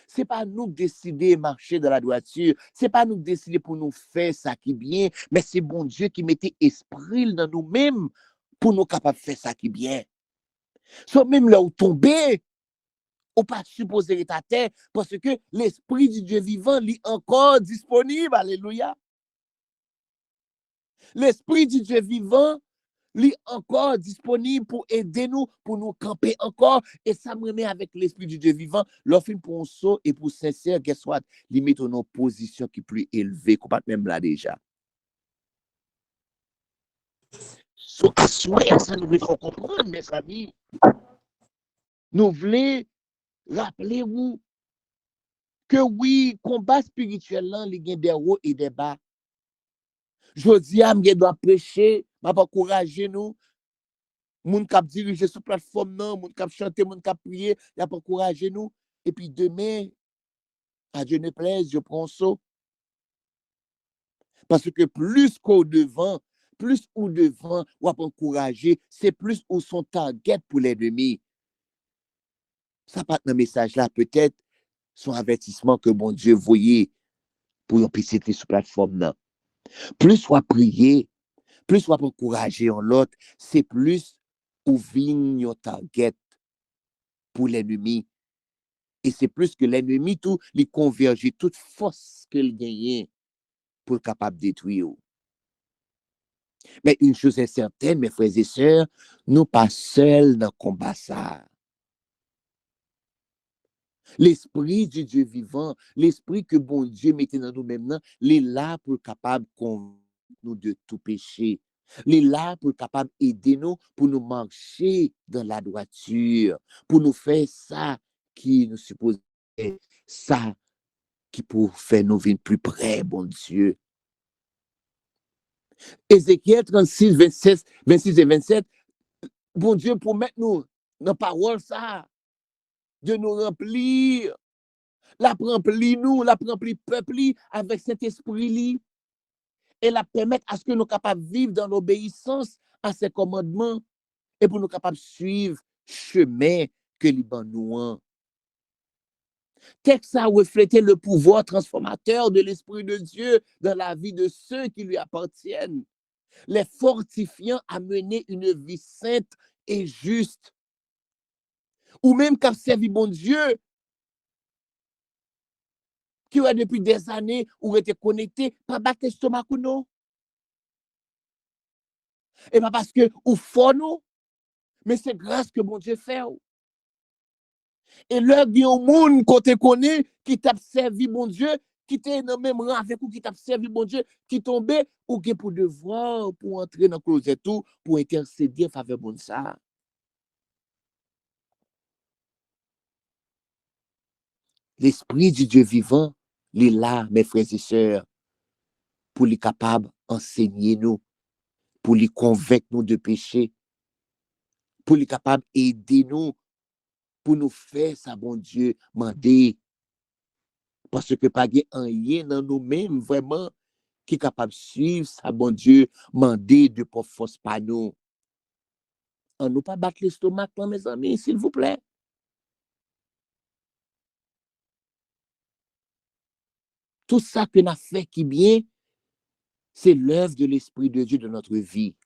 Speaker 2: Ce n'est pas nous décider de marcher dans la droiture. Ce n'est pas nous décider pour nous faire ça qui est bien, mais c'est bon Dieu qui mettait esprit dans nous-mêmes pour nous capables de faire ça qui est bien. Soit même là où tomber, ou pas supposer être à terre, parce que l'esprit du Dieu vivant est encore disponible. Alléluia. L'esprit du Dieu vivant Li encore disponible pour aider nous, pour nous camper encore. Et ça me remet avec l'Esprit du Dieu vivant. L'offre pour un saut et pour sincère, qu'elle soit, li met en position qui est plus élevée, qu'on pas même là déjà. So, à soi, ça nous faut comprendre, mes amis. Nous voulons rappeler vous que oui, combat spirituel là, il y a des hauts et des bas. Je dis à je dois prêcher, m'a encourager nous. Moun kap dirige sur plateforme non, moun kap chanter, moun kap prier, y a pas encourager nous. Et puis demain, à Dieu ne plaise, je prends ça. Parce que plus qu'au devant, plus ou devant, ou à encourager, c'est plus ou son target pour l'ennemi. Ça pas un message là, peut-être son avertissement que bon Dieu voyait pour yon pisciter sur plateforme non. Plus soit prier, plus soit encourager en l'autre, c'est plus ou vin yon target pour l'ennemi. Et c'est plus que l'ennemi tout lui converger toute force qu'il gagne pour être capable de détruire. Mais une chose est certaine, mes frères et sœurs, nous pas seuls dans le combat ça. L'esprit du Dieu vivant, l'esprit que bon Dieu mettait dans nous-mêmes, il est là pour être capable de convaincre nous de tout péché. Il est là pour être capable d'aider nous, pour nous marcher dans la droiture, pour nous faire ça qui nous suppose, ça qui pour faire nous venir plus près, bon Dieu. Ézéchiel 36, 26 et 27, bon Dieu, pour mettre nous dans la parole, ça, de nous remplir, la remplir nous, la remplir peuple avec cet esprit, et la permettre à ce que nous soyons capables de vivre dans l'obéissance à ses commandements, et pour nous capables de suivre le chemin que Liban nous. Texte a reflété le pouvoir transformateur de l'Esprit de Dieu dans la vie de ceux qui lui appartiennent, les fortifiant à mener une vie sainte et juste. Ou même qu'à servir bon Dieu, qui a depuis des années ou été connecté, pas battre l'estomac ou non. Et pas parce que ou fort nous, mais c'est grâce que bon Dieu fait. Et l'heure du monde côté connaît qui t'a servi bon Dieu, qui était dans le même rang avec ou qui t'a servi bon Dieu, qui tombait ou qui pour devoir pour entrer dans le closet tout pour intercéder en faveur bon ça. L'esprit du Dieu vivant, il est là, mes frères et sœurs, pour les capables d'enseigner nous, pour les convaincre nous de péché, pour les capables d'aider nous, pour nous faire ça, bon Dieu, demander. Parce que pas un rien dans nous-mêmes, vraiment, qui est capable de suivre ça, bon Dieu, demander de pas force pas nous. On ne pas battre l'estomac, mes amis, s'il vous plaît. Tout ça que nous avons fait qui est bien, c'est l'œuvre de l'Esprit de Dieu dans notre vie.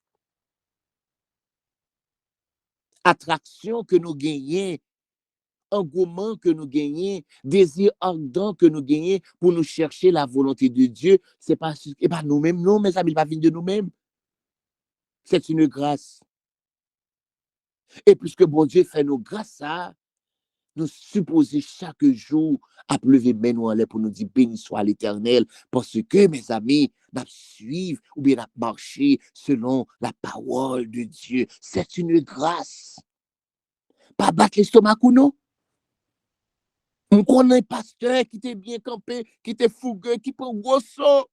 Speaker 2: Attraction que nous gagnons, engouement que nous gagnons, désir ardent que nous gagnons pour nous chercher la volonté de Dieu, c'est pas nous-mêmes, non, mais ça ne va pas venir de nous-mêmes. C'est une grâce. Et puisque bon Dieu fait nos grâces, nous supposons chaque jour à lever main nous en l'air pour nous dire béni soit l'Éternel, parce que, mes amis, nous suivons ou bien nous marcher selon la parole de Dieu. C'est une grâce. Pas battre l'estomac ou non. On connaît un pasteur qui était bien campé, qui était fougueux, qui prend gros saut.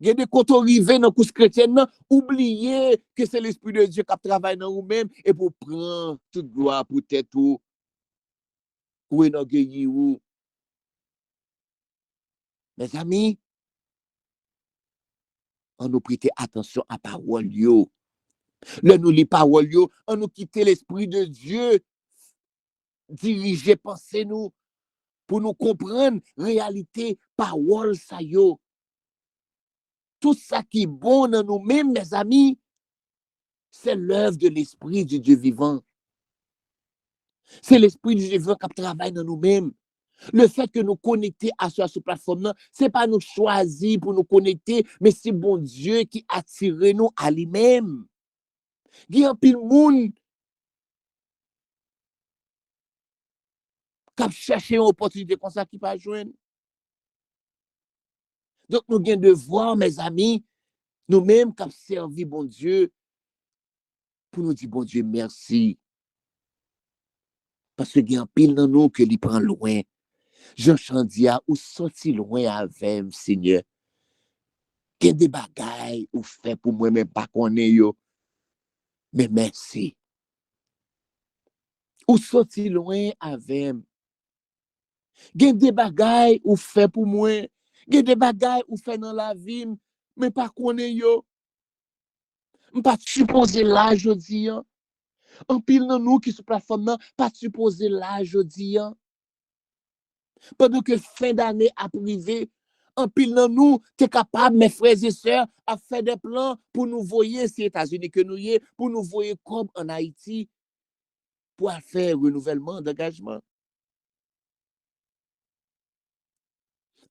Speaker 2: Il y a des côtés arrivés dans la course chrétienne, oubliez que c'est l'Esprit de Dieu qui travaille dans vous-même et pour prendre toute gloire pour tête ou enorgueillir ou. Mes amis, on nous prête attention à la parole. Là, nous lis parole, on nous quitte l'Esprit de Dieu, diriger, penser nous, pour nous comprendre réalité, parole, ça yo. Tout ça qui est bon dans nous-mêmes, mes amis, c'est l'œuvre de l'Esprit du Dieu vivant. C'est l'Esprit du Dieu vivant qui travaille dans nous-mêmes. Le fait que nous connecter à ce plateforme, ce n'est pas nous choisir pour nous connecter, mais c'est bon Dieu qui attire nous à lui-même. Il y a un pile monde qui cherche une opportunité comme ça qui pas joindre. Donc nous avons devoir, mes amis, nous-mêmes qui servi bon Dieu, pour nous dire bon Dieu merci. Parce que il y a un pile dans nous que lui prend loin. Jean Chandia, ou sorti loin avec Seigneur. Il y a des bagailles ou fait pour moi, mais pas qu'on est yo. Mais merci. Ou sorti loin avec. Il y a des bagailles ou fait pour moi. Il y a des bagailles ou fait dans la vie, mais pas qu'on est yo. Pas supposé là, je dis. En pile dans nous qui sur plateforme, pas supposé là, je dis. Pendant que fin d'année a privé, en pile dans nous, tu es capable, mes frères et sœurs, à faire des plans pour nous voyer, si États-Unis que nous y est, pour nous voyer comme en Haïti, pour faire renouvellement d'engagement.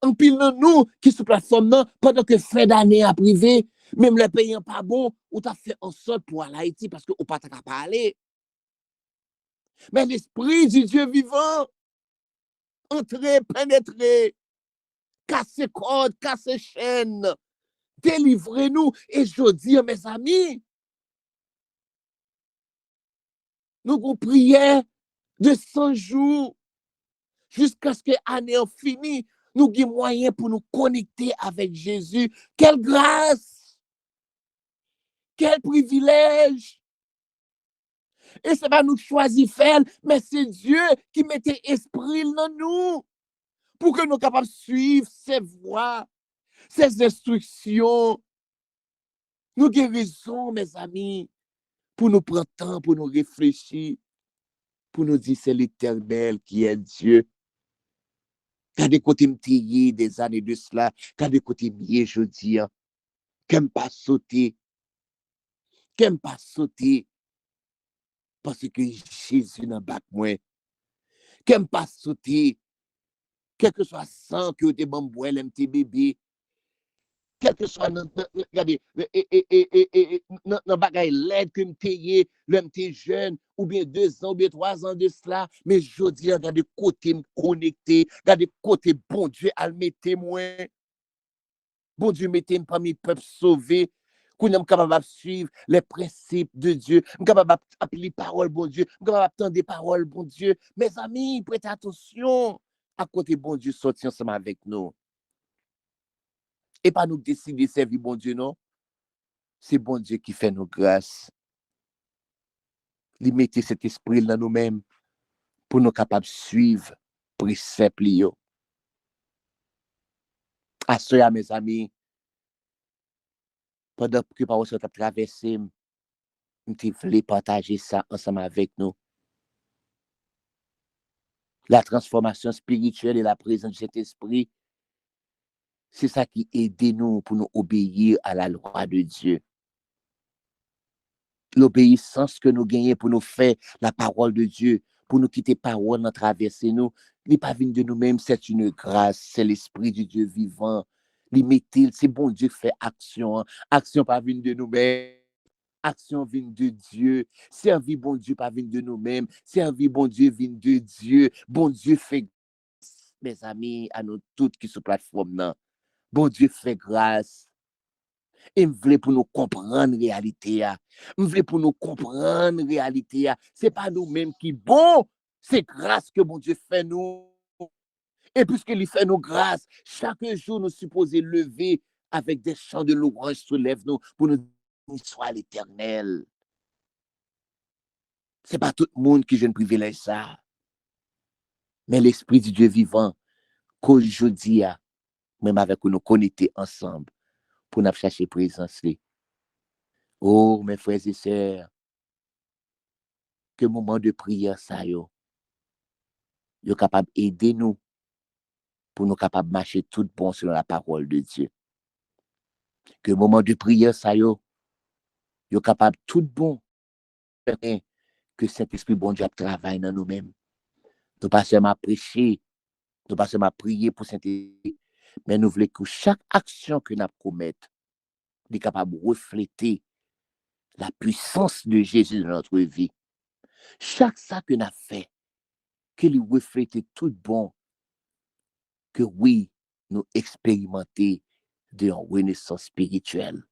Speaker 2: En pile dans nous, qui sur plateforme, pendant que fin d'année a privé, même les pays pas bon, ou t'as fait en sorte pour aller à Haïti parce que ou pas t'as pas aller. Mais l'esprit du Dieu vivant, entrer, pénétrer, casser cordes, casser chaînes, délivrez-nous. Et je dis, mes amis, nous avons prié de 100 jours jusqu'à ce que l'année finisse. Nous avons moyen pour nous connecter avec Jésus. Quelle grâce! Quel privilège! Et ce n'est pas nous qui choisissons faire, mais c'est Dieu qui mettait esprit dans nous pour que nous soyons capables de suivre ses voies, ses instructions. Nous avons raison, mes amis, pour nous prendre temps, pour nous réfléchir, pour nous dire c'est l'Éternel qui est Dieu. Quand des côtés m'tillé des années de cela, quand des côtés m'y je dis, qu'aime pas sauter, parce que Jésus n'a pas moi, qu'aime pas sauter, quel que soit sang que tu bon boire l'MT bébé, quel que soit regardez dans bagaille l'aide que m'tayé l'MT jeune ou bien 2 ans ou bien 3 ans de cela, mais je dis regardez côté me connecter, regardez côté bon Dieu à le mettre moi. Bon Dieu, mettez-moi parmi le peuple sauvé. Qu'on est capable de suivre les principes de Dieu. Je suis capable d'appeler les paroles, bon Dieu. Je suis capable d'attendre des paroles, bon Dieu. Mes amis, prêtez attention. À côté, bon Dieu, sorti ensemble avec nous. Et pas nous décider de servir, bon Dieu, non. C'est bon Dieu qui fait nos grâces. Il mettez cet esprit dans nous-mêmes pour nous capables de suivre préceptes. À cela, mes amis, pendant que par vous avez traversé, je voulais partager ça ensemble avec nous. La transformation spirituelle et la présence de cet esprit, c'est ça qui aide nous pour nous obéir à la loi de Dieu. L'obéissance que nous gagnons pour nous faire la parole de Dieu, pour nous quitter parole dans traverser nous, n'est pas venu de nous-mêmes, c'est une grâce, c'est l'esprit du Dieu vivant. C'est bon Dieu qui fait action. Action pas venu de nous-mêmes. Action vient de Dieu. Servir bon Dieu pas vient de nous-mêmes. Servir bon Dieu vient de Dieu. Bon Dieu fait, mes amis, à nous toutes qui sont plateforme là. Bon Dieu fait grâce. Et me voulait pour nous comprendre la réalité. Me voulait pour nous comprendre la réalité. C'est pas nous-mêmes qui bon. C'est grâce que bon Dieu fait nous. Et puisqu'il fait nous grâce, chaque jour nous supposons lever avec des chants de louange soulève nous pour nous dire soit l'Éternel. C'est pas tout le monde qui a un privilège ça. Mais l'Esprit du Dieu vivant, qu'aujourd'hui, même avec nous connecter ensemble, pour nous chercher présence. Oh, mes frères et sœurs, que moment de prière ça yo capable d'aider nous pour nous capables de marcher tout bon selon la parole de Dieu. Que moment de prière ça yo capable tout bon que cet esprit bon Dieu travaille dans nous-mêmes. Nous pas seulement prêcher Nous pas seulement prier pour Saint-Esprit, mais nous voulons que chaque action que nous commettons est capable de refléter la puissance de Jésus dans notre vie. Chaque ça que nous fait, qu'il reflète tout bon, que oui, nous expérimenter de renaissance spirituelle.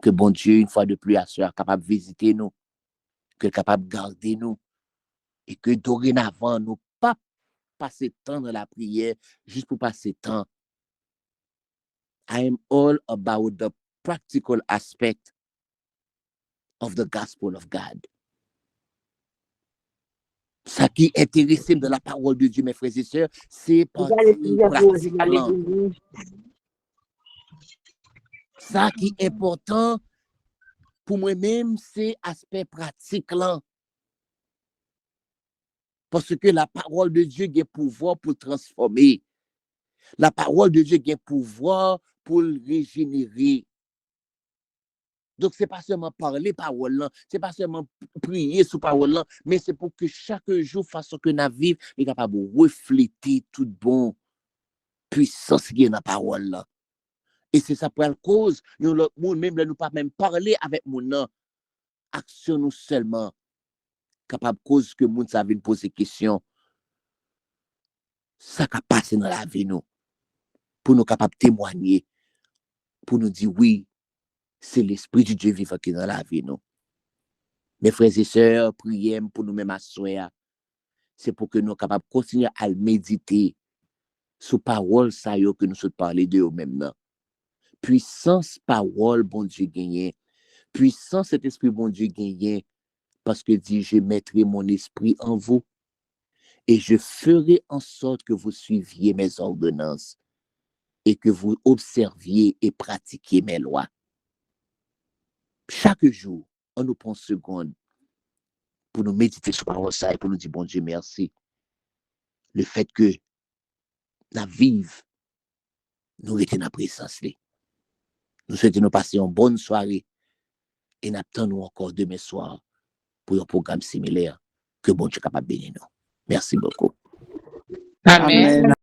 Speaker 2: Que bon Dieu, une fois de plus, soit capable de visiter nous, que capable de garder nous, et que dorénavant, nous pas passer temps dans la prière juste pour passer temps. I am all about the practical aspect of the gospel of God. Ça qui intéresse de la parole de Dieu, mes frères et sœurs, c'est partie pratique. Ça qui est important pour moi-même, c'est aspect pratique là. Parce que la parole de Dieu a pouvoir pour transformer. La parole de Dieu a pouvoir pour régénérer. Donc, ce n'est pas seulement parler parole là, ce n'est pas seulement prier sous parole là, mais c'est pour que chaque jour, façon que nous vivons, est capable de refléter tout bon puissance qui est dans la parole là. Et c'est ça pour la cause, nous, même nous pas même parler avec mon action nous seulement, capable cause que nous savons poser question. Ça qui a passé dans la vie nous, pour nous capables de témoigner, pour nous dire oui, c'est l'Esprit de Dieu vivant qui est dans la vie nous. Mes frères et sœurs, priez pour nous-mêmes à soi. C'est pour que nous soyons capables de continuer à méditer sur la parole que nous sommes parlé de nous-mêmes. Puissance parole, bon Dieu gagné. Puissance cet esprit, bon Dieu gagné. Parce que dit, je mettrai mon esprit en vous et je ferai en sorte que vous suiviez mes ordonnances et que vous observiez et pratiquiez mes lois. Chaque jour, on nous prend une seconde pour nous méditer sur la parole et pour nous dire, bon Dieu, merci. Le fait que nous vivons, nous étions dans la présence. Nous souhaitons nous passer une bonne soirée et nous attendons encore demain soir pour un programme similaire que bon Dieu est capable de bénir nous. Merci beaucoup.
Speaker 3: Amen.